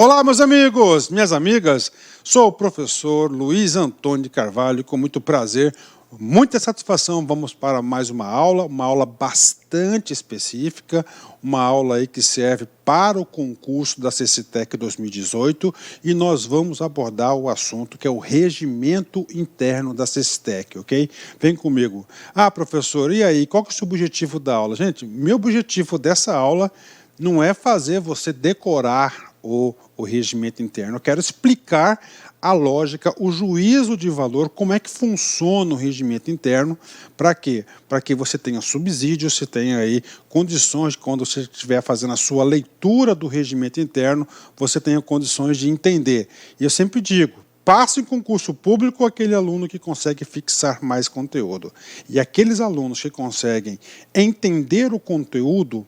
Olá, meus amigos, minhas amigas, sou o professor Luiz Antônio de Carvalho, com muito prazer, muita satisfação, vamos para mais uma aula bastante específica, uma aula aí que serve para o concurso da CCTEC 2018 e nós vamos abordar o assunto que é o regimento interno da CCTEC, ok? Vem comigo. Ah, professor, e aí, qual que é o seu objetivo da aula? Gente, meu objetivo dessa aula não é fazer você decorar o regimento interno. Eu quero explicar a lógica, o juízo de valor, como é que funciona o regimento interno, para quê? Para que você tenha subsídio, você tenha aí condições, quando você estiver fazendo a sua leitura do regimento interno, você tenha condições de entender. E eu sempre digo, passa em concurso público aquele aluno que consegue fixar mais conteúdo. E aqueles alunos que conseguem entender o conteúdo,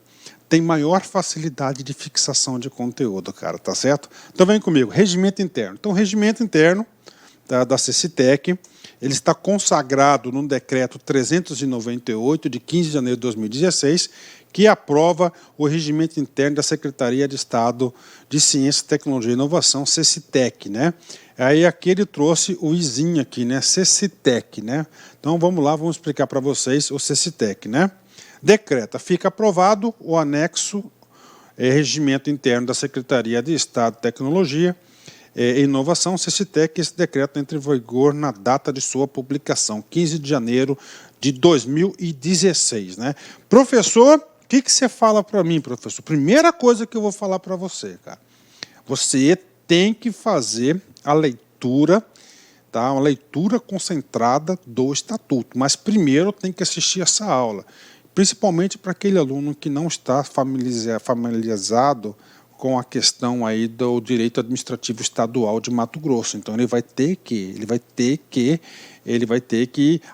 tem maior facilidade de fixação de conteúdo, cara, tá certo? Então vem comigo, regimento interno. Então o regimento interno da CCTEC, ele está consagrado no decreto 398, de 15 de janeiro de 2016, que aprova o regimento interno da Secretaria de Estado de Ciência, Tecnologia e Inovação, CCTEC, né? Aí aqui ele trouxe o izinho aqui, né? CCTEC, né? Então vamos lá, vamos explicar para vocês o CCTEC, né? Decreta, fica aprovado o anexo regimento interno da Secretaria de Estado de Tecnologia e Inovação, CCTEC, esse decreto entra em vigor na data de sua publicação, 15 de janeiro de 2016. Né? Professor, o que você fala para mim, professor? Primeira coisa que eu vou falar para você, cara, você tem que fazer a leitura, tá? Uma leitura concentrada do Estatuto, mas primeiro tem que assistir essa aula. Principalmente para aquele aluno que não está familiarizado com a questão aí do direito administrativo estadual de Mato Grosso. Então ele vai ter que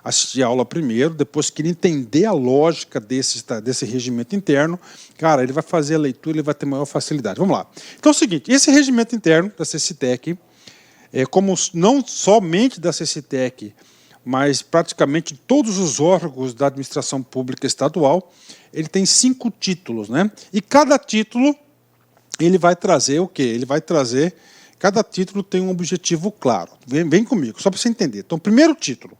assistir a aula primeiro, depois que ele entender a lógica desse regimento interno, cara, ele vai fazer a leitura, ele vai ter maior facilidade. Vamos lá. Então é o seguinte, esse regimento interno da CCTEC, como não somente da CCTEC, mas praticamente todos os órgãos da administração pública estadual, ele tem 5 títulos, né? E cada título, ele vai trazer o quê? Ele vai trazer, cada título tem um objetivo claro. Vem comigo, só para você entender. Então, primeiro título,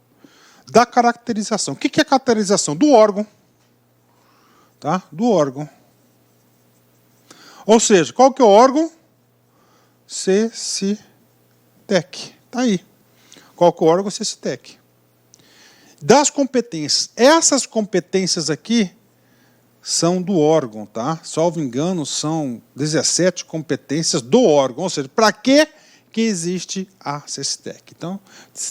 da caracterização. O que é a caracterização? Do órgão. Tá? Do órgão. Ou seja, qual que é o órgão? CCTEC. Está aí. Qual que é o órgão? CCTEC. Das competências, essas competências aqui são do órgão, tá? Salvo engano, são 17 competências do órgão, ou seja, para que existe a CCTEC? Então,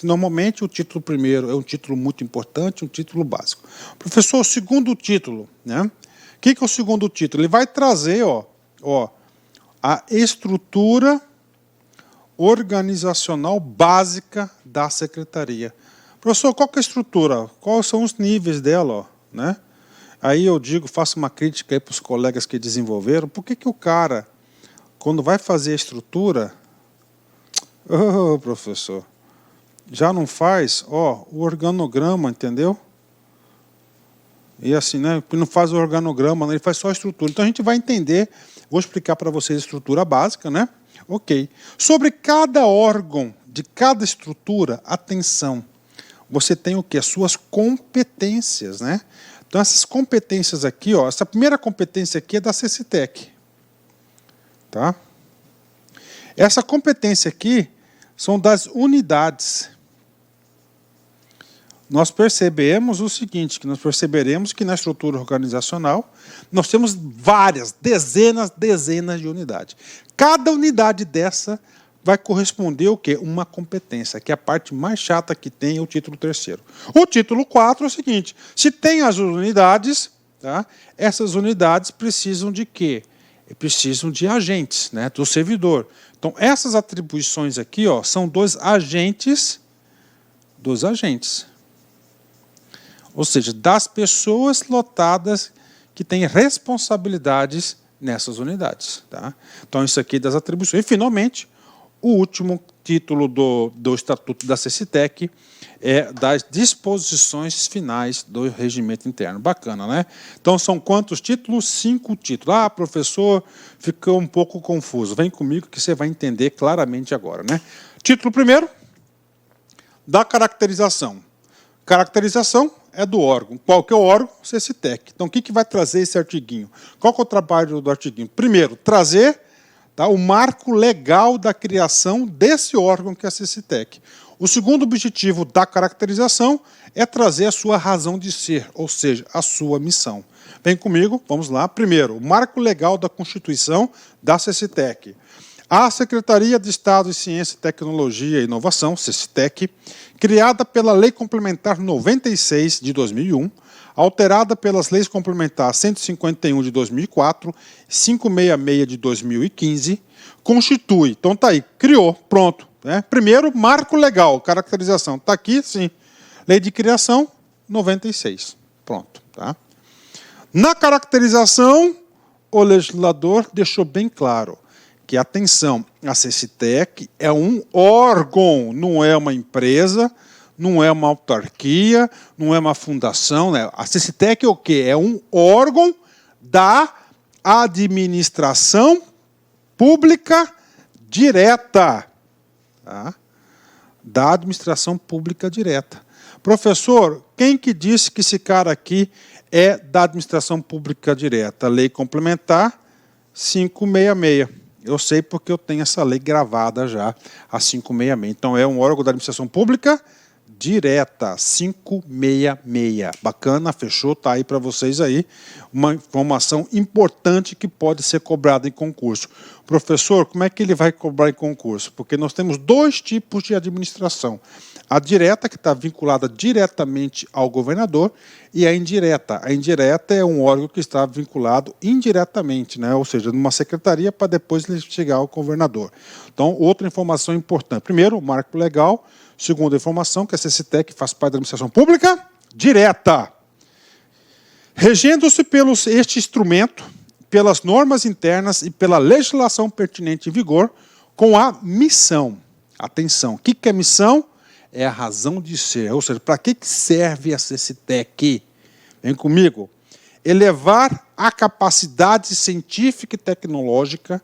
normalmente o título primeiro é um título muito importante, um título básico. Professor, o segundo título, né? O que é o segundo título? Ele vai trazer, a estrutura organizacional básica da secretaria. Professor, qual que é a estrutura? Quais são os níveis dela? Né? Aí eu digo, faço uma crítica para os colegas que desenvolveram, por que o cara, quando vai fazer a estrutura, professor, já não faz o organograma, entendeu? E assim, né? Não faz o organograma, ele faz só a estrutura. Então a gente vai entender, vou explicar para vocês a estrutura básica, né? Ok. Sobre cada órgão, de cada estrutura, atenção, você tem o quê? As suas competências, né? Então, essas competências aqui, essa primeira competência aqui é da CCTEC. Tá? Essa competência aqui são das unidades. Nós percebemos o seguinte, nós perceberemos que na estrutura organizacional nós temos várias, dezenas de unidades. Cada unidade dessa vai corresponder o quê? Uma competência, que é a parte mais chata que tem, é o título 3º. O título 4 é o seguinte, se tem as unidades, tá? Essas unidades precisam de quê? Precisam de agentes, né? Do servidor. Então, essas atribuições aqui, são dos agentes, ou seja, das pessoas lotadas que têm responsabilidades nessas unidades. Tá? Então, isso aqui das atribuições. E, finalmente, o último título do Estatuto da CECITEC é das disposições finais do regimento interno. Bacana, né? Então, são quantos títulos? 5 títulos. Ah, professor, ficou um pouco confuso. Vem comigo que você vai entender claramente agora, né? Título primeiro, da caracterização. Caracterização é do órgão. Qual que é o órgão? CECITEC. Então, o que vai trazer esse artiguinho? Qual que é o trabalho do artiguinho? Primeiro, trazer o marco legal da criação desse órgão que é a CECITEC. O segundo objetivo da caracterização é trazer a sua razão de ser, ou seja, a sua missão. Vem comigo, vamos lá. Primeiro, o marco legal da Constituição da CECITEC. A Secretaria de Estado de Ciência, Tecnologia e Inovação, CECITEC, criada pela Lei Complementar 96 de 2001, alterada pelas Leis Complementares 151 de 2004 e 566 de 2015, constitui, então está aí, criou, pronto. Né? Primeiro, marco legal, caracterização, está aqui, sim. Lei de criação, 96, pronto. Tá? Na caracterização, o legislador deixou bem claro que, atenção, a CECITEC é um órgão, não é uma empresa, não é uma autarquia, não é uma fundação. Né? A CECITEC é o quê? É um órgão da administração pública direta. Tá? Da administração pública direta. Professor, quem que disse que esse cara aqui é da administração pública direta? Lei Complementar 566. Eu sei porque eu tenho essa lei gravada já, a 566. Então, é um órgão da administração pública direta, 566. Bacana, fechou, está aí para vocês aí. Uma informação importante que pode ser cobrada em concurso. Professor, como é que ele vai cobrar em concurso? Porque nós temos 2 tipos de administração. A direta, que está vinculada diretamente ao governador, e a indireta. A indireta é um órgão que está vinculado indiretamente, né? Ou seja, numa secretaria para depois ele chegar ao governador. Então, outra informação importante. Primeiro, o marco legal. Segunda informação, que a CECITEC faz parte da administração pública direta. Regendo-se este instrumento, pelas normas internas e pela legislação pertinente em vigor, com a missão. Atenção, o que é missão? É a razão de ser. Ou seja, para que serve a CECITEC? Vem comigo. Elevar a capacidade científica e tecnológica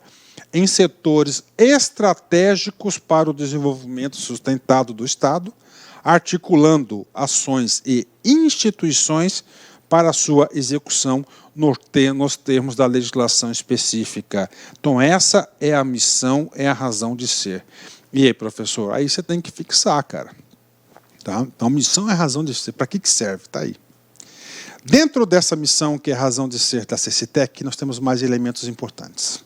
em setores estratégicos para o desenvolvimento sustentado do Estado, articulando ações e instituições para a sua execução nos termos da legislação específica. Então, essa é a missão, é a razão de ser. E aí, professor? Aí você tem que fixar, cara. Tá? Então, missão é a razão de ser. Para que serve? Está aí. Dentro dessa missão, que é a razão de ser da CECITEC, nós temos mais elementos importantes.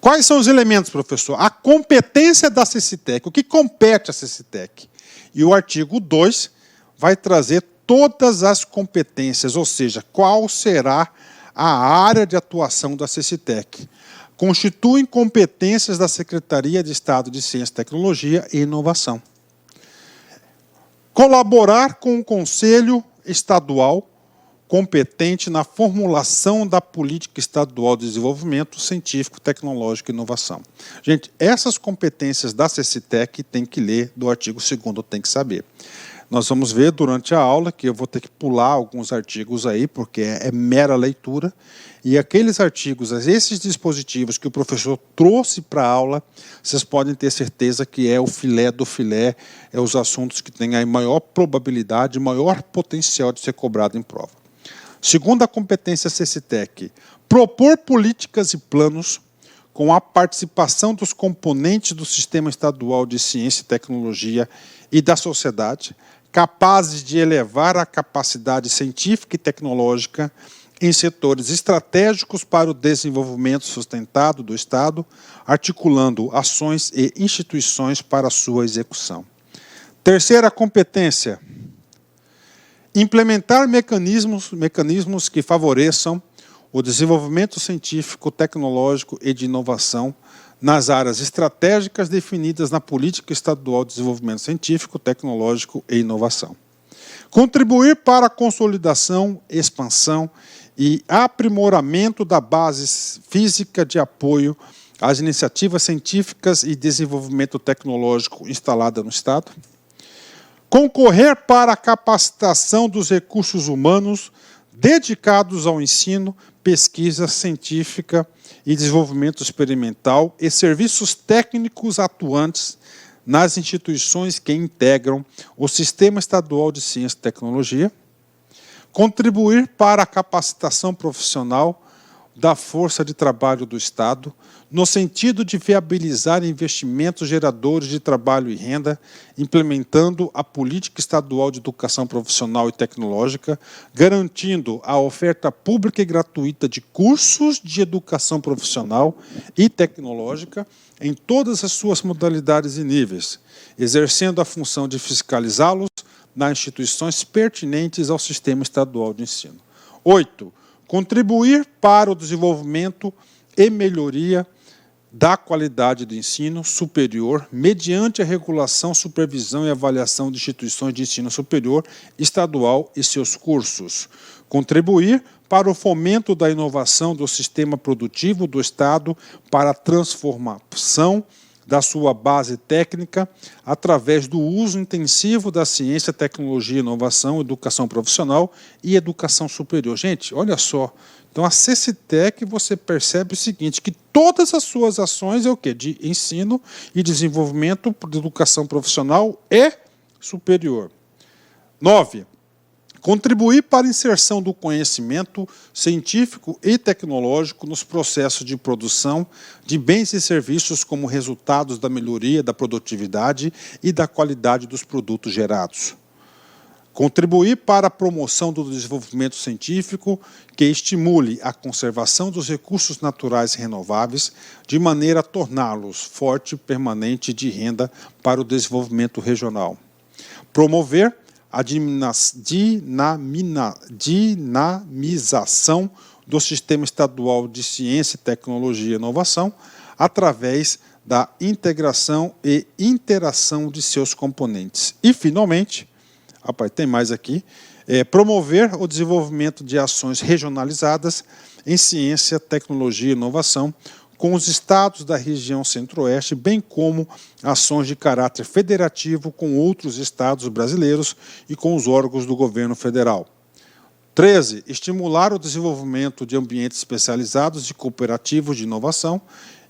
Quais são os elementos, professor? A competência da CECITEC. O que compete à CECITEC? E o artigo 2 vai trazer todas as competências, ou seja, qual será a área de atuação da CECITEC. Constituem competências da Secretaria de Estado de Ciência, Tecnologia e Inovação. Colaborar com o Conselho Estadual competente na formulação da política estadual de desenvolvimento científico, tecnológico e inovação. Gente, essas competências da CECITEC tem que ler do artigo 2º, tem que saber. Nós vamos ver durante a aula, que eu vou ter que pular alguns artigos aí, porque é mera leitura, e aqueles artigos, esses dispositivos que o professor trouxe para a aula, vocês podem ter certeza que é o filé do filé, é os assuntos que têm a maior probabilidade, maior potencial de ser cobrado em prova. Segunda competência CECITEC, propor políticas e planos com a participação dos componentes do Sistema Estadual de Ciência e Tecnologia e da sociedade, capazes de elevar a capacidade científica e tecnológica em setores estratégicos para o desenvolvimento sustentado do Estado, articulando ações e instituições para a sua execução. Terceira competência, implementar mecanismos que favoreçam o desenvolvimento científico, tecnológico e de inovação nas áreas estratégicas definidas na Política Estadual de Desenvolvimento Científico, Tecnológico e Inovação. Contribuir para a consolidação, expansão e aprimoramento da base física de apoio as iniciativas científicas e desenvolvimento tecnológico instalada no Estado. Concorrer para a capacitação dos recursos humanos dedicados ao ensino, pesquisa científica e desenvolvimento experimental e serviços técnicos atuantes nas instituições que integram o Sistema Estadual de Ciência e Tecnologia. Contribuir para a capacitação profissional da força de trabalho do Estado, no sentido de viabilizar investimentos geradores de trabalho e renda, implementando a política estadual de educação profissional e tecnológica, garantindo a oferta pública e gratuita de cursos de educação profissional e tecnológica em todas as suas modalidades e níveis, exercendo a função de fiscalizá-los nas instituições pertinentes ao sistema estadual de ensino. 8. Contribuir para o desenvolvimento e melhoria da qualidade do ensino superior mediante a regulação, supervisão e avaliação de instituições de ensino superior estadual e seus cursos. Contribuir para o fomento da inovação do sistema produtivo do Estado para a transformação da sua base técnica através do uso intensivo da ciência, tecnologia, inovação, educação profissional e educação superior. Gente, olha só. Então, a CCTEC, você percebe o seguinte, que todas as suas ações é o quê? De ensino e desenvolvimento de educação profissional e superior. 9. Contribuir para a inserção do conhecimento científico e tecnológico nos processos de produção de bens e serviços como resultados da melhoria da produtividade e da qualidade dos produtos gerados. Contribuir para a promoção do desenvolvimento científico que estimule a conservação dos recursos naturais renováveis de maneira a torná-los forte e permanente de renda para o desenvolvimento regional. Promover a dinamização do Sistema Estadual de Ciência, Tecnologia e Inovação através da integração e interação de seus componentes. E, finalmente, tem mais aqui, promover o desenvolvimento de ações regionalizadas em ciência, tecnologia e inovação com os estados da região centro-oeste, bem como ações de caráter federativo com outros estados brasileiros e com os órgãos do governo federal. 13. Estimular o desenvolvimento de ambientes especializados e cooperativos de inovação.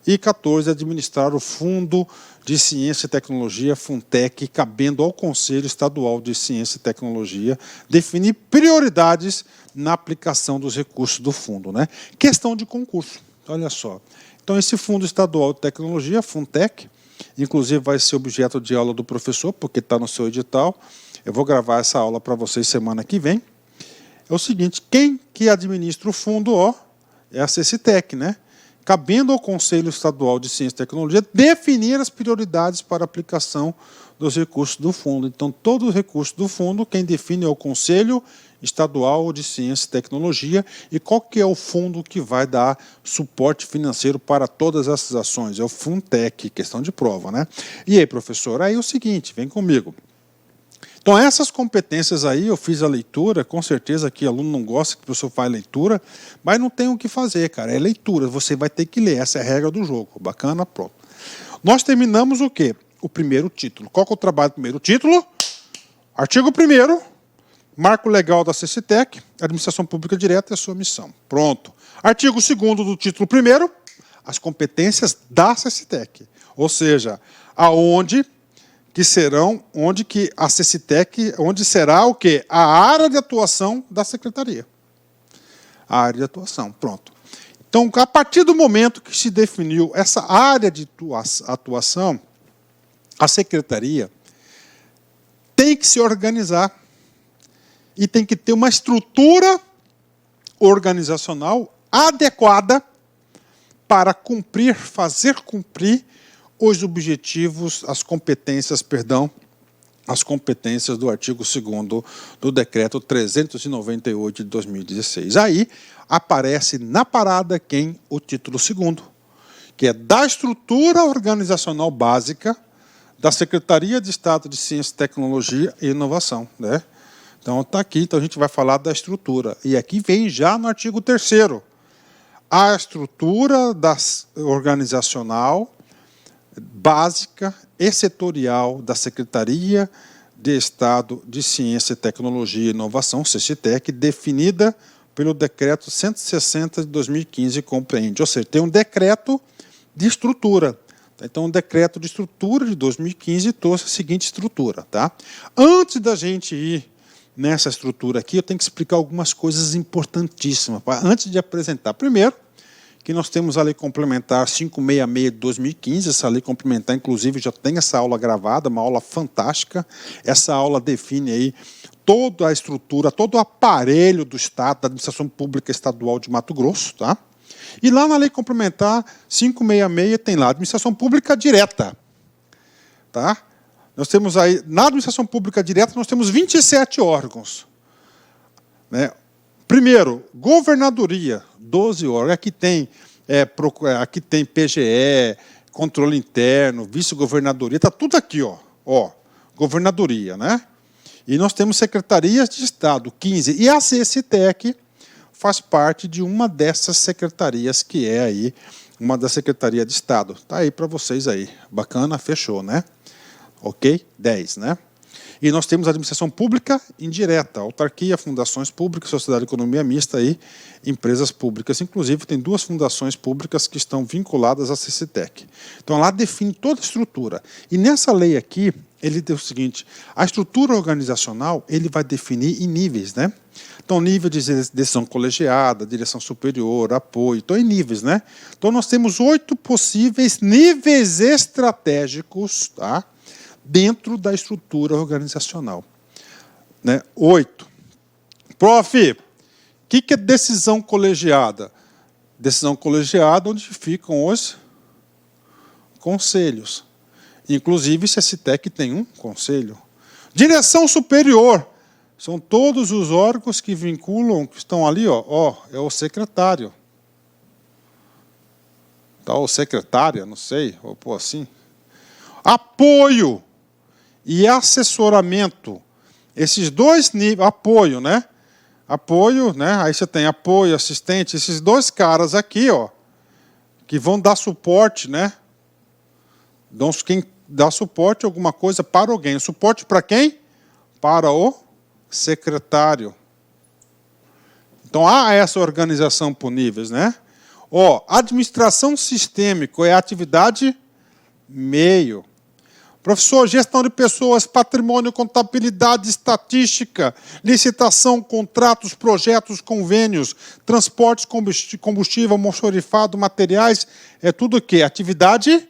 E 14. Administrar o Fundo de Ciência e Tecnologia, FUNTEC, cabendo ao Conselho Estadual de Ciência e Tecnologia definir prioridades na aplicação dos recursos do fundo, né? Questão de concurso, olha só. Então, esse Fundo Estadual de Tecnologia, FUNTEC, inclusive vai ser objeto de aula do professor, porque está no seu edital. Eu vou gravar essa aula para vocês semana que vem. É o seguinte, quem que administra o fundo, é a CCTEC, né? Cabendo ao Conselho Estadual de Ciência e Tecnologia definir as prioridades para a aplicação dos recursos do fundo. Então, todos os recursos do fundo, quem define é o Conselho Estadual de Ciência e Tecnologia. E qual que é o fundo que vai dar suporte financeiro para todas essas ações? É o FUNTEC, questão de prova, né? E aí, professor, aí é o seguinte, vem comigo. Então, essas competências aí, eu fiz a leitura, com certeza que o aluno não gosta que o professor faz leitura, mas não tem o que fazer, cara, é leitura, você vai ter que ler, essa é a regra do jogo, bacana, pronto. Nós terminamos o quê? O primeiro título. Qual que é o trabalho do primeiro título? Artigo 1º, Marco Legal da CCTEC, Administração Pública Direta e a sua missão. Pronto. Artigo 2º do título 1º, as competências da CCTEC, ou seja, aonde que serão, onde que a CCTEC, onde será o quê? A área de atuação da Secretaria. A área de atuação, pronto. Então, a partir do momento que se definiu essa área de atuação, a Secretaria tem que se organizar e tem que ter uma estrutura organizacional adequada para cumprir, fazer cumprir os objetivos, as competências do artigo 2º do Decreto 398 de 2016. Aí aparece na parada quem? O título 2º, que é da estrutura organizacional básica da Secretaria de Estado de Ciência, Tecnologia e Inovação, né? Então está aqui, então a gente vai falar da estrutura. E aqui vem já no artigo 3º. a estrutura organizacional básica e setorial da Secretaria de Estado de Ciência, Tecnologia e Inovação, CECITEC, definida pelo Decreto 160 de 2015, compreende. Ou seja, tem um decreto de estrutura. Então, o decreto de estrutura de 2015 trouxe a seguinte estrutura. Tá? Antes da gente ir nessa estrutura aqui, eu tenho que explicar algumas coisas importantíssimas, antes de apresentar. Primeiro, que nós temos a Lei Complementar 566 de 2015, essa lei complementar, inclusive, já tem essa aula gravada, uma aula fantástica. Essa aula define aí toda a estrutura, todo o aparelho do Estado, da Administração Pública Estadual de Mato Grosso. Tá? E lá na Lei Complementar 566 tem lá Administração Pública Direta. Tá? Nós temos aí, na Administração Pública Direta, nós temos 27 órgãos. Né? Primeiro, Governadoria, 12 órgãos. Aqui tem PGE, Controle Interno, Vice-Governadoria, está tudo aqui, ó, Governadoria, né? E nós temos Secretarias de Estado, 15. E a CECITEC faz parte de uma dessas secretarias, que é aí uma da Secretaria de Estado. Está aí para vocês aí. Bacana, fechou, né? Ok? 10, né? E nós temos a administração pública indireta, autarquia, fundações públicas, sociedade de economia mista e empresas públicas. Inclusive, tem 2 fundações públicas que estão vinculadas à CECITEC. Então, lá define toda a estrutura. E nessa lei aqui, ele diz o seguinte, a estrutura organizacional, ele vai definir em níveis, né? Então, nível de decisão colegiada, direção superior, apoio, então em níveis, né? Então, nós temos 8 possíveis níveis estratégicos, tá? Dentro da estrutura organizacional. Né? 8. Prof, o que é decisão colegiada? Decisão colegiada onde ficam os conselhos. Inclusive, se a CECITEC tem um conselho. Direção superior. São todos os órgãos que vinculam, que estão ali, é o secretário. Tá, ou secretária, não sei, vou pôr assim. Apoio e assessoramento, esses 2 níveis, apoio, né? Apoio, né? Aí você tem apoio, assistente, esses 2 caras aqui, que vão dar suporte, né? Quem dá suporte a alguma coisa para alguém. Suporte para quem? Para o secretário. Então, há essa organização por níveis, né? Administração sistêmica é a atividade meio. Professor, gestão de pessoas, patrimônio, contabilidade, estatística, licitação, contratos, projetos, convênios, transportes, combustível, almoxarifado, materiais, é tudo o quê? Atividade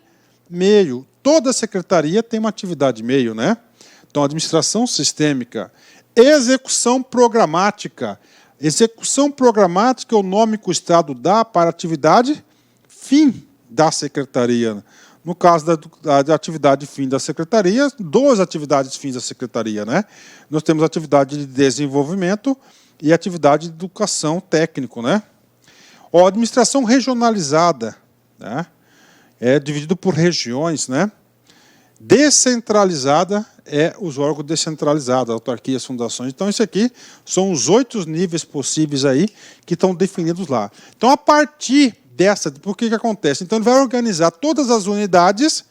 meio. Toda secretaria tem uma atividade meio, né? Então, administração sistêmica, execução programática. Execução programática é o nome que o Estado dá para a atividade fim da secretaria. No caso da atividade fim da secretaria, 2 atividades fins da secretaria, né? Nós temos a atividade de desenvolvimento e a atividade de educação técnico, né? Administração regionalizada, né? É dividido por regiões, né? Descentralizada é os órgãos descentralizados, autarquias, fundações. Então, isso aqui são os 8 níveis possíveis aí que estão definidos lá. Então, a partir dessa, por que acontece? Então, ele vai organizar todas as unidades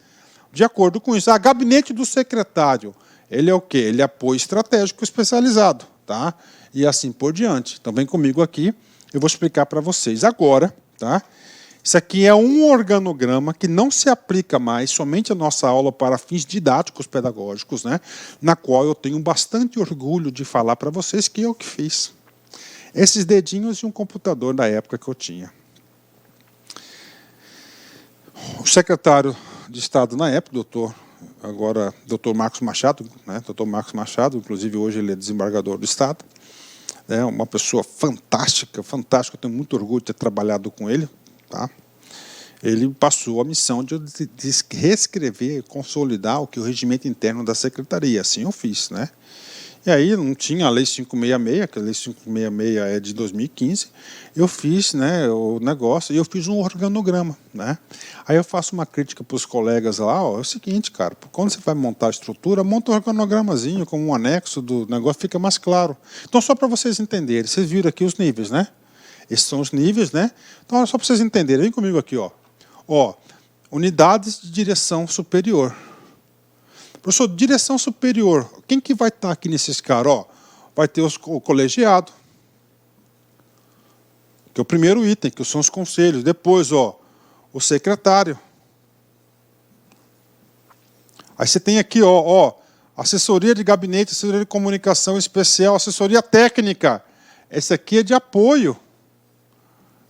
de acordo com isso. Gabinete do secretário, ele é o quê? Ele é apoio estratégico especializado, tá? E assim por diante. Então, vem comigo aqui, eu vou explicar para vocês agora, tá? Isso aqui é um organograma que não se aplica mais somente à nossa aula para fins didáticos pedagógicos, né? Na qual eu tenho bastante orgulho de falar para vocês que eu que fiz. Esses dedinhos e um computador da época que eu tinha. O secretário de Estado na época, doutor Marcos Machado, né? Doutor Marcos Machado, inclusive hoje ele é desembargador do Estado, é uma pessoa fantástica, fantástica, eu tenho muito orgulho de ter trabalhado com ele, tá? Ele passou a missão de reescrever, consolidar o regimento interno da secretaria, assim eu fiz, né? E aí não tinha a Lei 566, que a Lei 566 é de 2015, eu fiz, né, o negócio, e eu fiz um organograma, né? Aí eu faço uma crítica para os colegas lá, é o seguinte, cara, quando você vai montar a estrutura, monta um organogramazinho como um anexo do negócio, fica mais claro. Então, só para vocês entenderem, vocês viram aqui os níveis, né? Esses são os níveis, né? Então, só para vocês entenderem, vem comigo aqui, ó. Ó, unidades de direção superior. Professor, direção superior, quem que vai estar aqui nesses caras? Ó, vai ter o colegiado, que é o primeiro item, que são os conselhos. Depois, ó, o secretário. Aí você tem aqui, ó, assessoria de gabinete, assessoria de comunicação especial, assessoria técnica. Esse aqui é de apoio.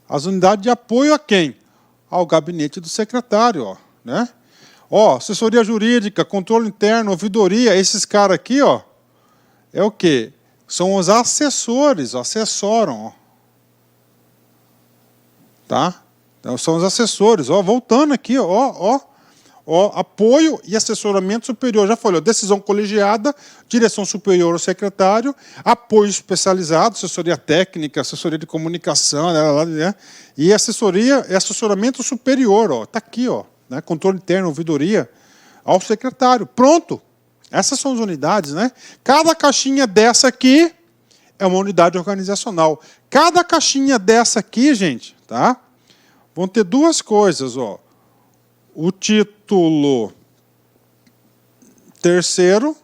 As unidades de apoio a quem? Ao gabinete do secretário, ó, né? Ó, assessoria jurídica, controle interno, ouvidoria, esses caras aqui, ó, é o quê? São os assessores, assessoram, ó. Tá? Então, são os assessores, ó, voltando aqui, ó, apoio e assessoramento superior. Já falei, ó, decisão colegiada, direção superior ao secretário, apoio especializado, assessoria técnica, assessoria de comunicação, né, e assessoramento superior, ó, tá aqui, ó, né, controle interno, ouvidoria, ao secretário. Pronto. Essas são as unidades, né? Cada caixinha dessa aqui é uma unidade organizacional. Cada caixinha dessa aqui, gente, tá? Vão ter duas coisas, ó. O título terceiro,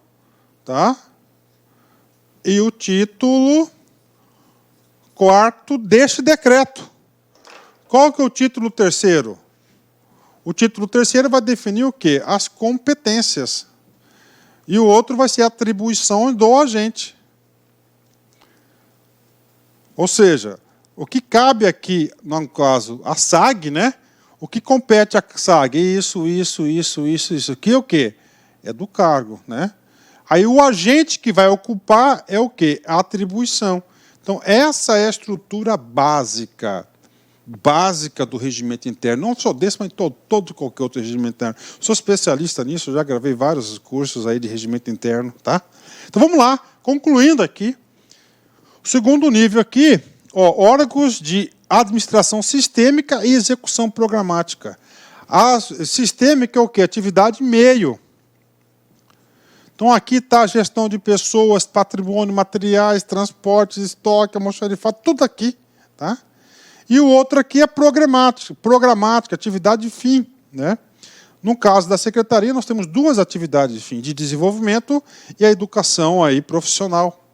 tá? E o título quarto deste decreto. Qual que é o título terceiro? O título terceiro vai definir o quê? As competências. E o outro vai ser a atribuição do agente. Ou seja, o que cabe aqui, no caso, a SAG, né? O que compete à SAG? Isso aqui é o quê? É do cargo, né? Aí o agente que vai ocupar é o quê? A atribuição. Então, essa é a estrutura básica do regimento interno, não só desse, mas todo qualquer outro regimento interno. Sou especialista nisso, já gravei vários cursos aí de regimento interno, tá? Então vamos lá, concluindo aqui. O segundo nível aqui, ó, órgãos de administração sistêmica e execução programática. A sistêmica é o quê? Atividade meio. Então aqui está a gestão de pessoas, patrimônio, materiais, transportes, estoque, almoxarifado, tudo aqui, tá? E o outro aqui é programática, atividade de fim, né? No caso da secretaria, nós temos duas atividades de fim, de desenvolvimento e a educação aí profissional.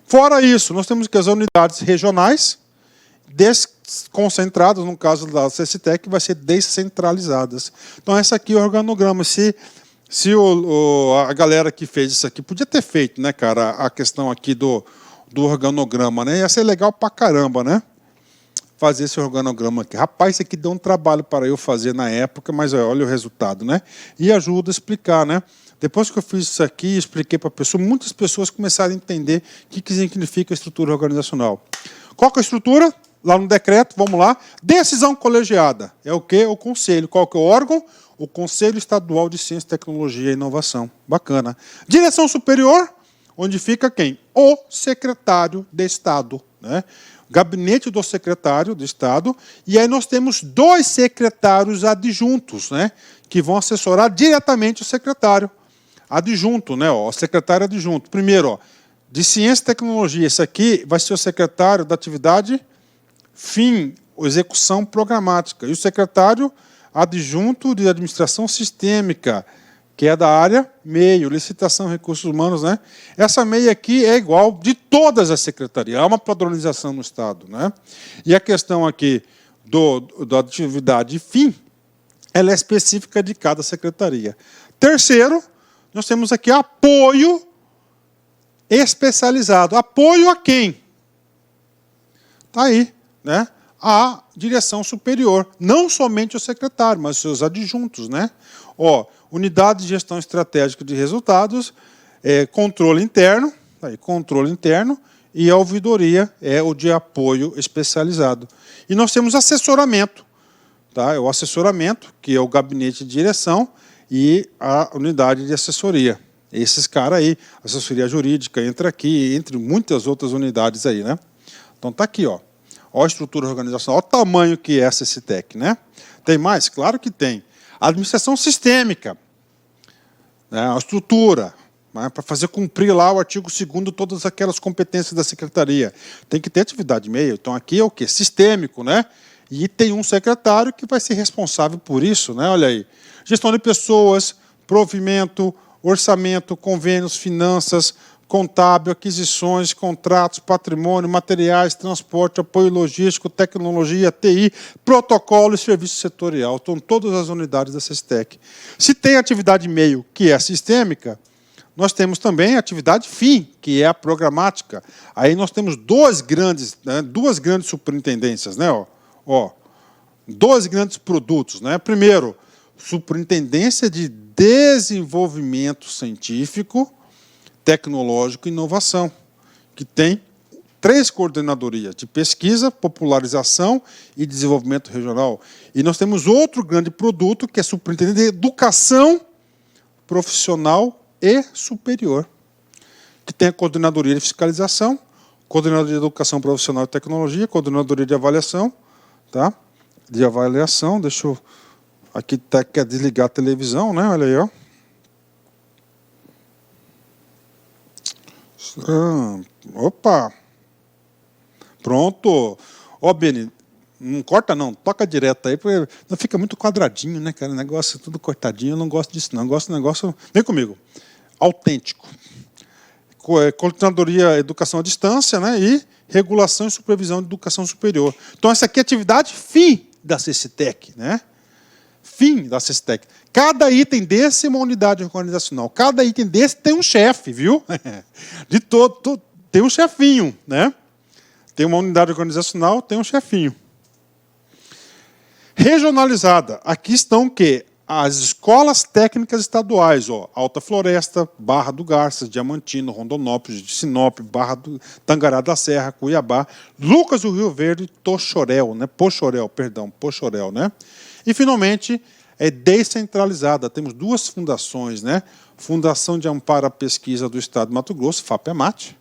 Fora isso, nós temos que as unidades regionais, desconcentradas, no caso da CCTEC, vai ser descentralizadas. Então, essa aqui é o organograma. Se a galera que fez isso aqui, podia ter feito, né, cara, a questão aqui do organograma, né? Ia ser legal pra caramba, né? Fazer esse organograma aqui. Rapaz, isso aqui deu um trabalho para eu fazer na época, mas olha o resultado, né? E ajuda a explicar, né? Depois que eu fiz isso aqui, expliquei para a pessoa, muitas pessoas começaram a entender o que significa a estrutura organizacional. Qual que é a estrutura? Lá no decreto, vamos lá. Decisão colegiada. É o quê? O conselho. Qual que é o órgão? O Conselho Estadual de Ciência, Tecnologia e Inovação. Bacana. Direção superior, onde fica quem? O secretário de Estado, né? Gabinete do secretário de Estado, e aí nós temos dois secretários adjuntos, né, que vão assessorar diretamente o secretário adjunto, né, ó, o secretário adjunto. Primeiro, ó, de Ciência e Tecnologia, esse aqui vai ser o secretário da atividade fim, execução programática, e o secretário adjunto de Administração Sistêmica, que é da área meio, licitação, recursos humanos, né? Essa meia aqui é igual de todas as secretarias, há uma padronização no Estado, né? E a questão aqui da atividade fim, ela é específica de cada secretaria. Terceiro, nós temos aqui apoio especializado. Apoio a quem? Está aí, né? A direção superior, não somente o secretário, mas os seus adjuntos, né? Ó, unidade de gestão estratégica de resultados, controle interno, e a ouvidoria é o de apoio especializado. E nós temos assessoramento, tá? É o assessoramento, que é o gabinete de direção, e a unidade de assessoria. Esses caras aí, assessoria jurídica, entra aqui, entre muitas outras unidades aí, né? Então tá aqui, ó. Ó a estrutura organizacional, olha o tamanho que é essa CCTEC, né? Tem mais? Claro que tem. A administração sistêmica, né? A estrutura, né, para fazer cumprir lá o artigo 2º todas aquelas competências da secretaria. Tem que ter atividade meio. Então, aqui é o quê? Sistêmico, né? E tem um secretário que vai ser responsável por isso, né? Olha aí. Gestão de pessoas, provimento, orçamento, convênios, finanças, contábil, aquisições, contratos, patrimônio, materiais, transporte, apoio logístico, tecnologia, TI, protocolo e serviço setorial. Estão todas as unidades da SESTEC. Se tem atividade meio, que é sistêmica, nós temos também a atividade fim, que é a programática. Aí nós temos duas grandes superintendências, né? Dois grandes produtos, né? Primeiro, Superintendência de Desenvolvimento Científico, Tecnológico e Inovação, que tem 3 coordenadorias de pesquisa, popularização e desenvolvimento regional. E nós temos outro grande produto, que é Superintendência de Educação Profissional e Superior, que tem a coordenadoria de fiscalização, coordenadoria de educação profissional e tecnologia, coordenadoria de avaliação, tá? De avaliação, deixa eu... Aqui quer desligar a televisão, né? Olha aí, ó. Opa! Pronto! Ó, Beni, não corta não, toca direto aí, porque não fica muito quadradinho, né, cara? O negócio tudo cortadinho, eu não gosto disso, não. Eu gosto do negócio... Vem comigo. Autêntico. Coordenadoria Educação à Distância, né? E regulação e supervisão de educação superior. Então, essa aqui é a atividade fim da CECITEC, né? Fim da CECITEC. Cada item desse é uma unidade organizacional. Cada item desse tem um chefe, viu? De todo, tem um chefinho, né? Tem uma unidade organizacional, tem um chefinho. Regionalizada. Aqui estão o quê? As escolas técnicas estaduais, ó, Alta Floresta, Barra do Garças, Diamantino, Rondonópolis, Sinop, Barra do Tangará da Serra, Cuiabá, Lucas do Rio Verde, Poxorel, né? E, finalmente, é descentralizada. Temos 2 fundações, né? Fundação de Amparo à Pesquisa do Estado de Mato Grosso, FAPEMAT,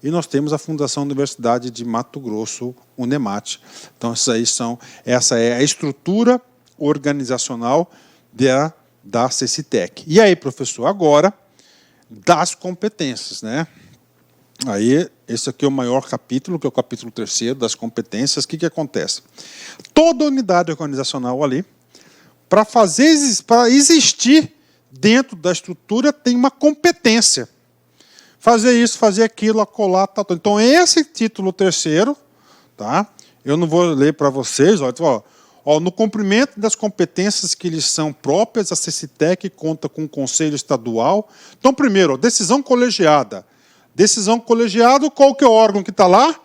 e nós temos a Fundação Universidade de Mato Grosso, UNEMAT. Então, essa é a estrutura organizacional da CECITEC. E aí, professor, agora, das competências, né? Aí, esse aqui é o maior capítulo, que é o capítulo 3º, das competências. O que acontece? Toda unidade organizacional ali, para existir dentro da estrutura, tem uma competência. Fazer isso, fazer aquilo, acolá, tal. Então, esse título 3º, tá? Eu não vou ler para vocês, ó, no cumprimento das competências que lhes são próprias, a CECITEC conta com o Conselho Estadual. Então, primeiro, decisão colegiada. Decisão colegiada, qual que é o órgão que está lá?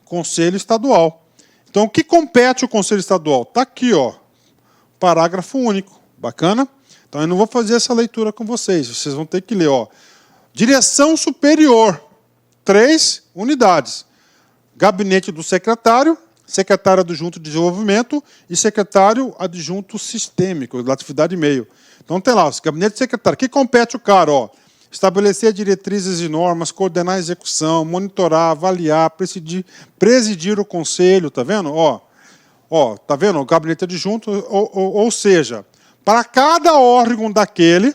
Conselho Estadual. Então, o que compete o Conselho Estadual? Está aqui, ó, parágrafo único. Bacana? Então, eu não vou fazer essa leitura com vocês. Vocês vão ter que ler, ó. Direção Superior, 3 unidades. Gabinete do secretário, secretário adjunto de desenvolvimento e secretário adjunto sistêmico, da atividade meio. Então, tem lá, o gabinete do secretário. O que compete o cara? Ó, estabelecer diretrizes e normas, coordenar a execução, monitorar, avaliar, presidir o conselho, tá vendo? Ó, tá vendo? O gabinete adjunto, ou seja, para cada órgão daquele,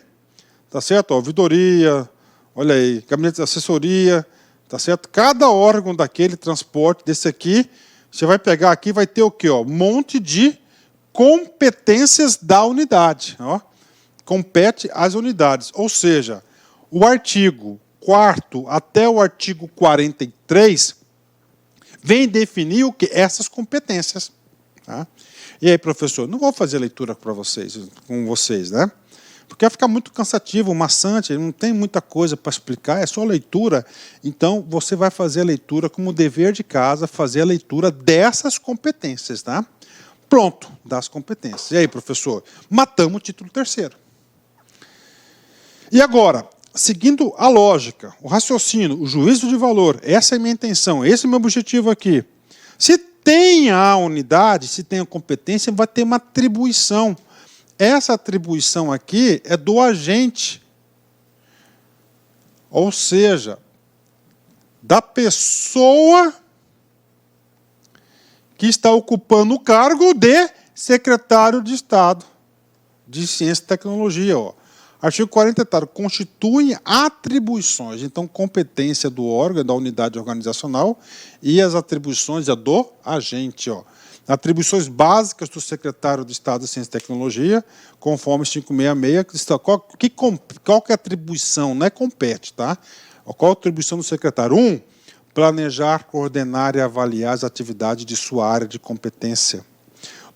tá certo? Ó, ouvidoria, olha aí, gabinete de assessoria, tá certo? Cada órgão daquele transporte, desse aqui, você vai pegar aqui, vai ter o quê? Ó, um monte de competências da unidade. Ó. Compete às unidades. Ou seja, o artigo 4º até o artigo 43 vem definir o que? Essas competências. Tá? E aí, professor, não vou fazer leitura para vocês, com vocês, né? Porque vai ficar muito cansativo, maçante, não tem muita coisa para explicar, é só leitura. Então, você vai fazer a leitura como dever de casa, fazer a leitura dessas competências, tá? Pronto, das competências. E aí, professor? Matamos o título 3º. E agora, seguindo a lógica, o raciocínio, o juízo de valor, essa é a minha intenção, esse é o meu objetivo aqui. Se tem a unidade, se tem a competência, vai ter uma atribuição. Essa atribuição aqui é do agente. Ou seja, da pessoa que está ocupando o cargo de secretário de Estado de Ciência e Tecnologia. Ó. Artigo 40, constituem atribuições. Então, competência do órgão, da unidade organizacional, e as atribuições do agente. Atribuições básicas do secretário de Estado de Ciência e Tecnologia, conforme 566. Qual que é a atribuição? Não é compete, tá? Qual a atribuição do secretário? 1. Planejar, coordenar e avaliar as atividades de sua área de competência.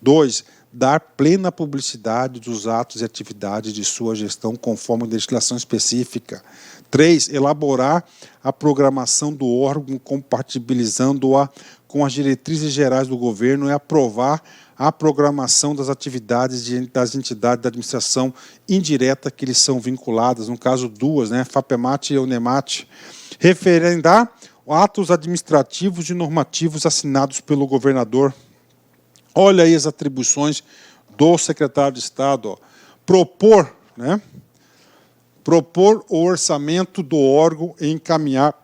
2. Dar plena publicidade dos atos e atividades de sua gestão conforme legislação específica. 3. Elaborar a programação do órgão, compatibilizando-a com as diretrizes gerais do governo e aprovar a programação das atividades das entidades da administração indireta que lhes são vinculadas, no caso duas, FAPEMAT e UNEMAT. Referendar atos administrativos e normativos assinados pelo governador. Olha aí as atribuições do secretário de Estado. Propor o orçamento do órgão e encaminhar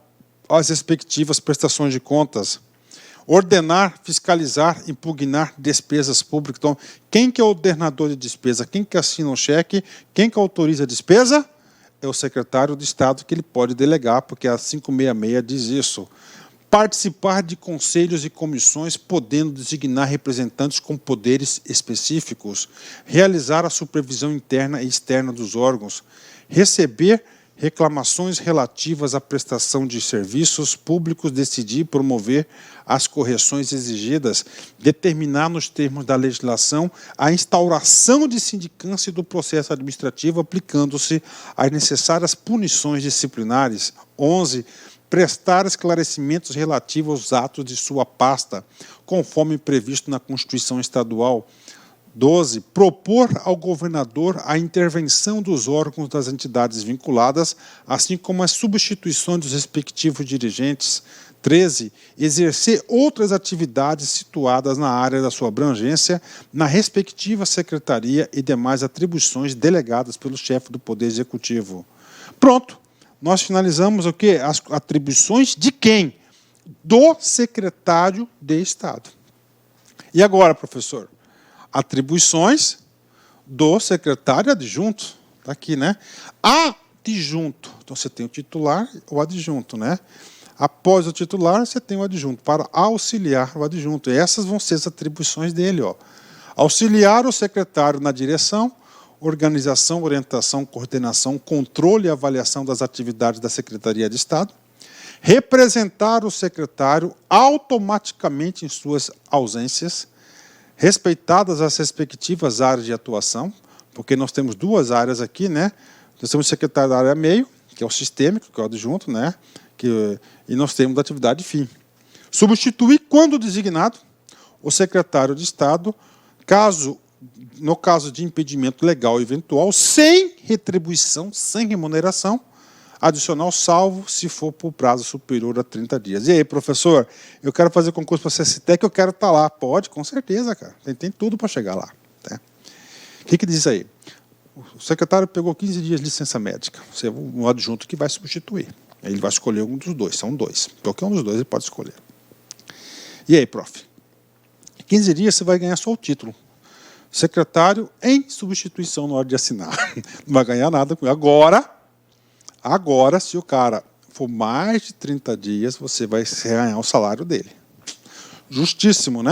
as respectivas prestações de contas. Ordenar, fiscalizar, impugnar despesas públicas. Então, quem que é o ordenador de despesa? Quem que assina o cheque? Quem que autoriza a despesa? É o secretário de Estado, que ele pode delegar, porque a 566 diz isso. Participar de conselhos e comissões, podendo designar representantes com poderes específicos. Realizar a supervisão interna e externa dos órgãos. Receber reclamações relativas à prestação de serviços públicos, decidir e promover as correções exigidas, determinar nos termos da legislação a instauração de sindicância do processo administrativo, aplicando-se as necessárias punições disciplinares. 11. Prestar esclarecimentos relativos aos atos de sua pasta, conforme previsto na Constituição Estadual. 12. Propor ao governador a intervenção dos órgãos das entidades vinculadas, assim como as substituições dos respectivos dirigentes. 13. Exercer outras atividades situadas na área da sua abrangência, na respectiva secretaria e demais atribuições delegadas pelo chefe do Poder Executivo. Pronto. Nós finalizamos o quê? As atribuições de quem? Do secretário de Estado. E agora, professor? Atribuições do secretário adjunto. Está aqui, Adjunto. Então, você tem o titular e o adjunto, Após o titular, você tem o adjunto, para auxiliar o adjunto. E essas vão ser as atribuições dele. Auxiliar o secretário na direção, organização, orientação, coordenação, controle e avaliação das atividades da Secretaria de Estado. Representar o secretário automaticamente em suas ausências, respeitadas as respectivas áreas de atuação, porque nós temos duas áreas aqui, Nós temos o secretário da área meio, que é o sistêmico, que é o adjunto, e nós temos da atividade fim. Substituir, quando designado, o secretário de Estado, no caso de impedimento legal eventual, sem retribuição, sem remuneração, adicional, salvo se for por prazo superior a 30 dias. E aí, professor, eu quero fazer concurso para a CSTEC, eu quero estar lá. Pode, com certeza, cara. Tem tudo para chegar lá. O que diz aí? O secretário pegou 15 dias de licença médica. Você é um adjunto que vai substituir. Ele vai escolher um dos dois, são dois. Qualquer um dos dois ele pode escolher. E aí, prof? 15 dias você vai ganhar só o título. Secretário em substituição na hora de assinar. Não vai ganhar nada com ele. Agora, se o cara for mais de 30 dias, você vai ganhar o salário dele. Justíssimo,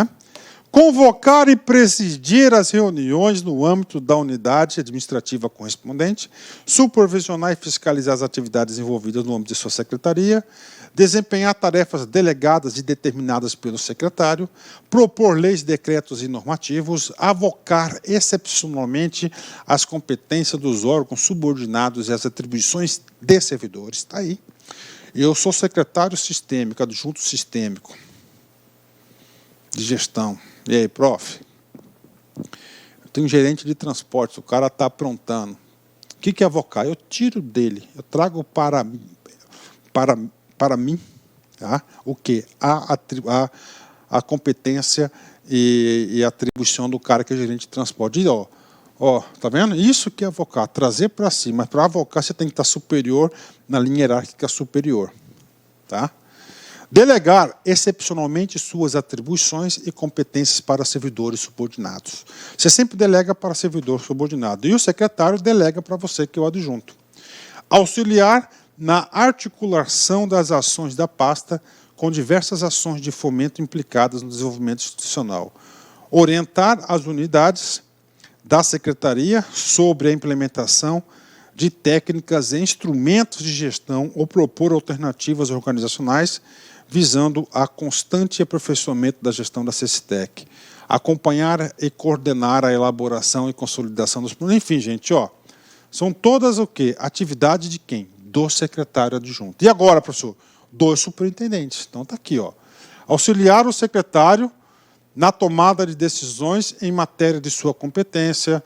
Convocar e presidir as reuniões no âmbito da unidade administrativa correspondente, supervisionar e fiscalizar as atividades envolvidas no âmbito de sua secretaria, desempenhar tarefas delegadas e determinadas pelo secretário, propor leis, decretos e normativos, avocar excepcionalmente as competências dos órgãos subordinados e as atribuições de servidores. Está aí. Eu sou secretário sistêmico, adjunto sistêmico de gestão. E aí, prof? Eu tenho um gerente de transporte, o cara está aprontando. O que é avocar? Eu tiro dele, eu trago para mim, o quê? A competência e a atribuição do cara que é gerente de transporte. E, tá vendo? Isso que é avocar, trazer para si. Mas para avocar você tem que estar superior na linha hierárquica superior. Delegar excepcionalmente suas atribuições e competências para servidores subordinados. Você sempre delega para servidor subordinado. E o secretário delega para você, que é o adjunto. Auxiliar na articulação das ações da pasta com diversas ações de fomento implicadas no desenvolvimento institucional. Orientar as unidades da secretaria sobre a implementação de técnicas e instrumentos de gestão ou propor alternativas organizacionais visando a constante aperfeiçoamento da gestão da CECITEC. Acompanhar e coordenar a elaboração e consolidação dos planos. Enfim, gente, ó, são todas o quê? Atividades de quem? Do secretário adjunto. E agora, professor? Dos superintendentes. Então está aqui, ó. Auxiliar o secretário na tomada de decisões em matéria de sua competência,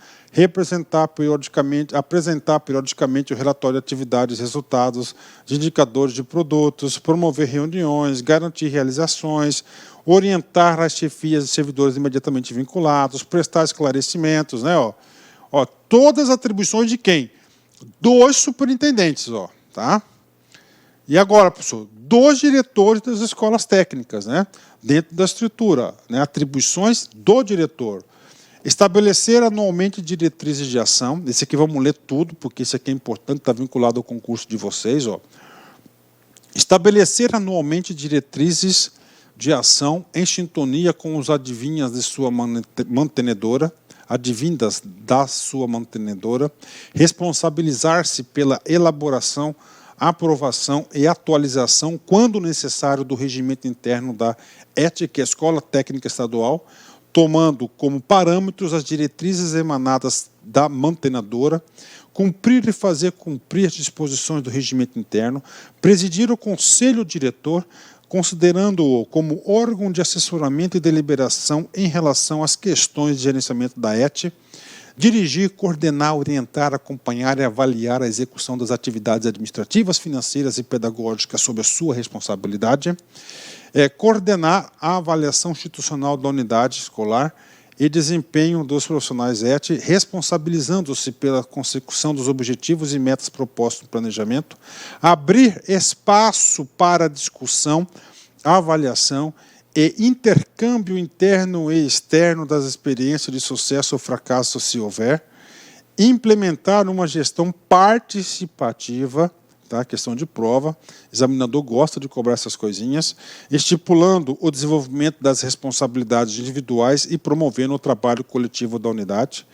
apresentar periodicamente o relatório de atividades e resultados de indicadores de produtos, promover reuniões, garantir realizações, orientar as chefias e servidores imediatamente vinculados, prestar esclarecimentos, né? Ó, todas as atribuições de quem? Dos superintendentes, ó, tá? E agora, professor, dos diretores das escolas técnicas, né? Dentro da estrutura, né? Atribuições do diretor. Estabelecer anualmente diretrizes de ação. Esse aqui vamos ler tudo, porque isso aqui é importante, está vinculado ao concurso de vocês. Ó. Estabelecer anualmente diretrizes de ação em sintonia com os advinhas de sua mantenedora, advindas da sua mantenedora, responsabilizar-se pela elaboração, aprovação e atualização, quando necessário, do regimento interno da ética Escola Técnica Estadual, tomando como parâmetros as diretrizes emanadas da mantenedora, cumprir e fazer cumprir as disposições do regimento interno, presidir o conselho diretor, considerando-o como órgão de assessoramento e deliberação em relação às questões de gerenciamento da ET, dirigir, coordenar, orientar, acompanhar e avaliar a execução das atividades administrativas, financeiras e pedagógicas sob a sua responsabilidade, coordenar a avaliação institucional da unidade escolar e desempenho dos profissionais ET, responsabilizando-se pela consecução dos objetivos e metas propostos no planejamento, abrir espaço para discussão, avaliação e intercâmbio interno e externo das experiências de sucesso ou fracasso, se houver, implementar uma gestão participativa, tá? Questão de prova, o examinador gosta de cobrar essas coisinhas, estipulando o desenvolvimento das responsabilidades individuais e promovendo o trabalho coletivo da unidade,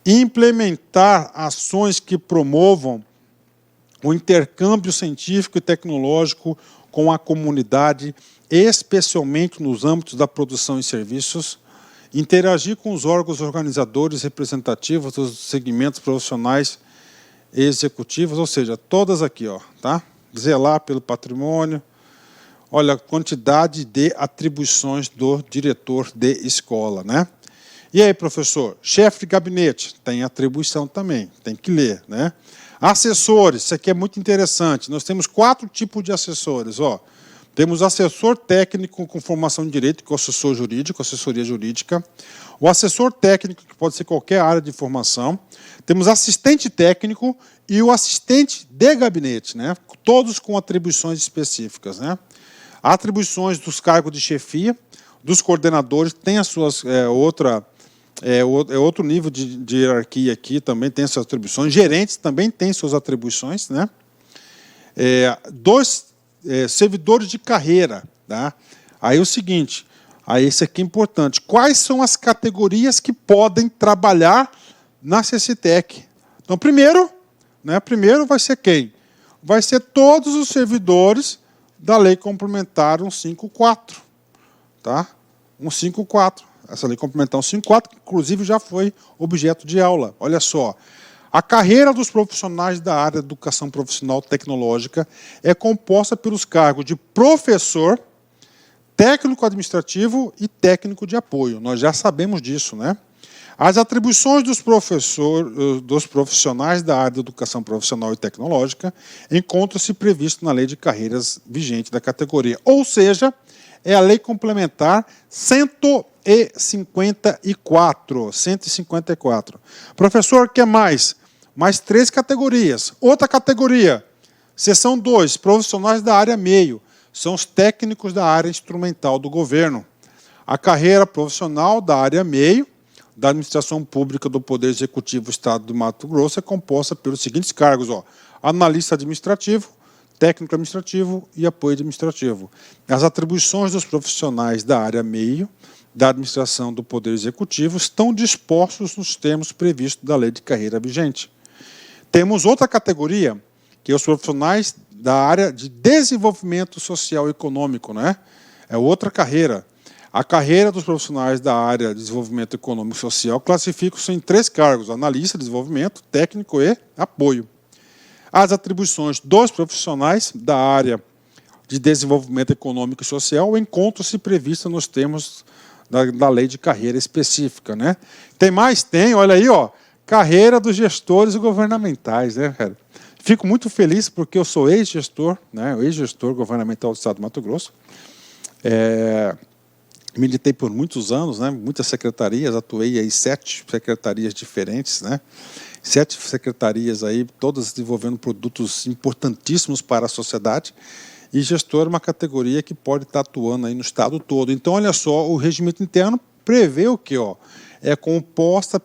implementar ações que promovam o intercâmbio científico e tecnológico com a comunidade, especialmente nos âmbitos da produção e serviços, interagir com os órgãos organizadores representativos dos segmentos profissionais e executivos, ou seja, todas aqui, ó, tá? Zelar pelo patrimônio. Olha a quantidade de atribuições do diretor de escola, né? E aí, professor, chefe de gabinete, tem atribuição também, tem que ler, né? Assessores, isso aqui é muito interessante. Nós temos 4 tipos de assessores, ó. Temos assessor técnico com formação em direito, que é o assessor jurídico, assessoria jurídica. O assessor técnico, que pode ser qualquer área de formação. Temos assistente técnico e o assistente de gabinete, né? Todos com atribuições específicas, né? Atribuições dos cargos de chefia, dos coordenadores, tem as suas outro nível de hierarquia aqui, também tem suas atribuições. Gerentes também têm suas atribuições, né? Servidores de carreira, tá? Aí é o seguinte, aí esse aqui é importante. Quais são as categorias que podem trabalhar na CECITEC? Então, primeiro vai ser quem? Vai ser todos os servidores da Lei Complementar 154, tá? 154. Essa Lei Complementar 154, que inclusive já foi objeto de aula. Olha só. A carreira dos profissionais da área de educação profissional tecnológica é composta pelos cargos de professor, técnico administrativo e técnico de apoio. Nós já sabemos disso, né? As atribuições dos profissionais da área de educação profissional e tecnológica encontram-se previstas na lei de carreiras vigente da categoria. Ou seja, é a lei complementar 154. Professor, o que mais? Mais 3 categorias. Outra categoria, seção 2, profissionais da área meio. são os técnicos da área instrumental do governo. A carreira profissional da área meio, da administração pública do Poder Executivo do Estado do Mato Grosso, é composta pelos seguintes cargos: analista administrativo, técnico administrativo e apoio administrativo. As atribuições dos profissionais da área meio, da administração do Poder Executivo, estão dispostos nos termos previstos da lei de carreira vigente. Temos outra categoria, que é os profissionais da área de desenvolvimento social e econômico, né? É outra carreira. A carreira dos profissionais da área de desenvolvimento econômico e social classifica-se em 3 cargos: analista de desenvolvimento, técnico e apoio. As atribuições dos profissionais da área de desenvolvimento econômico e social encontram-se previstas nos termos da lei de carreira específica, né? Tem mais? Tem, olha aí, carreira dos gestores governamentais, né, cara? Fico muito feliz porque eu sou ex-gestor, né, ex-gestor governamental do Estado do Mato Grosso. Militei por muitos anos, né, muitas secretarias, atuei em 7 secretarias diferentes, né, 7 secretarias aí, todas desenvolvendo produtos importantíssimos para a sociedade. E gestor é uma categoria que pode estar atuando aí no estado todo. Então, olha só, o regimento interno prevê o quê? É composta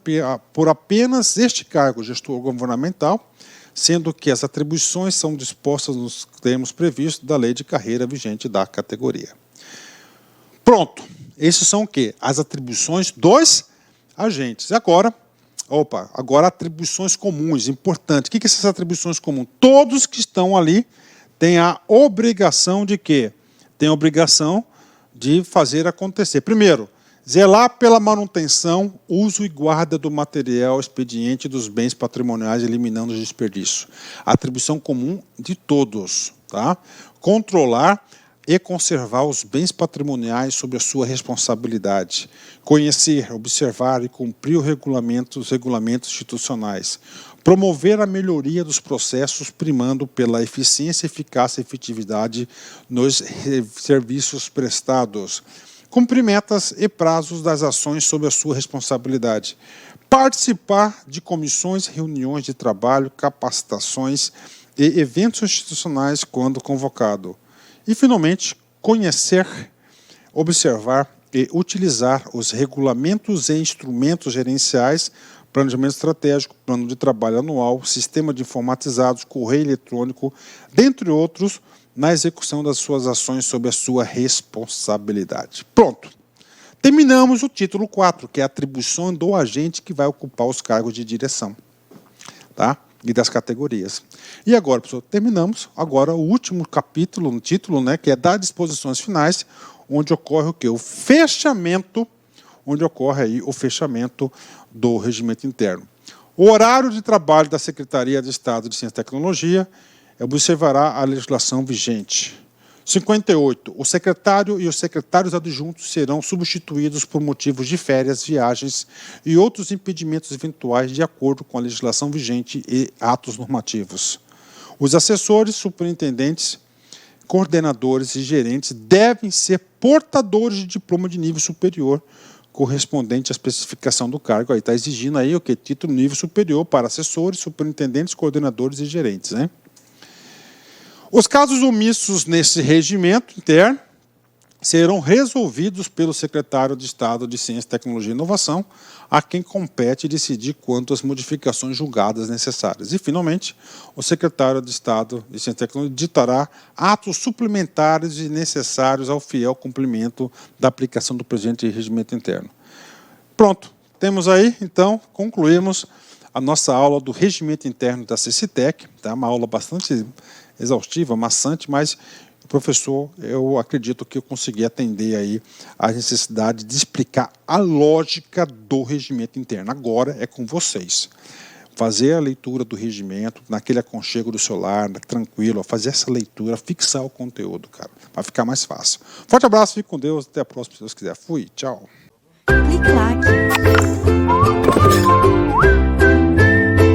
por apenas este cargo, gestor governamental, sendo que as atribuições são dispostas nos termos previstos da lei de carreira vigente da categoria. Pronto. Esses são o quê? As atribuições dos agentes. Agora atribuições comuns, importante. O que são essas atribuições comuns? Todos que estão ali têm a obrigação de quê? Tem a obrigação de fazer acontecer. Primeiro, zelar pela manutenção, uso e guarda do material expediente dos bens patrimoniais, eliminando o desperdício. Atribuição comum de todos. Tá? Controlar e conservar os bens patrimoniais sob a sua responsabilidade. Conhecer, observar e cumprir os regulamentos institucionais. Promover a melhoria dos processos, primando pela eficiência, eficácia e efetividade nos serviços prestados. Cumprir metas e prazos das ações sob a sua responsabilidade. Participar de comissões, reuniões de trabalho, capacitações e eventos institucionais quando convocado. E, finalmente, conhecer, observar e utilizar os regulamentos e instrumentos gerenciais, planejamento estratégico, plano de trabalho anual, sistema de informatizados, correio eletrônico, dentre outros, na execução das suas ações sob a sua responsabilidade. Pronto. Terminamos o título 4, que é a atribuição do agente que vai ocupar os cargos de direção, tá? E das categorias. E agora, pessoal, terminamos agora o último capítulo, no título, né, que é das disposições finais, onde ocorre o quê? O fechamento, onde ocorre aí o fechamento do regimento interno. O horário de trabalho da Secretaria de Estado de Ciência e Tecnologia observará a legislação vigente. 58. O secretário e os secretários adjuntos serão substituídos por motivos de férias, viagens e outros impedimentos eventuais de acordo com a legislação vigente e atos normativos. Os assessores, superintendentes, coordenadores e gerentes devem ser portadores de diploma de nível superior correspondente à especificação do cargo. Aí está exigindo aí o quê? Título nível superior para assessores, superintendentes, coordenadores e gerentes, né? Os casos omissos nesse regimento interno serão resolvidos pelo secretário de Estado de Ciência, Tecnologia e Inovação, a quem compete decidir quanto às modificações julgadas necessárias. E, finalmente, o secretário de Estado de Ciência e Tecnologia ditará atos suplementares e necessários ao fiel cumprimento da aplicação do presente regimento interno. Pronto, temos aí, então, concluímos a nossa aula do regimento interno da CCTEC, tá? Uma aula bastante exaustiva, maçante, mas, professor, eu acredito que eu consegui atender aí a necessidade de explicar a lógica do regimento interno. Agora é com vocês. Fazer a leitura do regimento, naquele aconchego do celular, tranquilo, fazer essa leitura, fixar o conteúdo, cara, para ficar mais fácil. Forte abraço, fique com Deus, até a próxima, se Deus quiser. Fui, tchau. Clique lá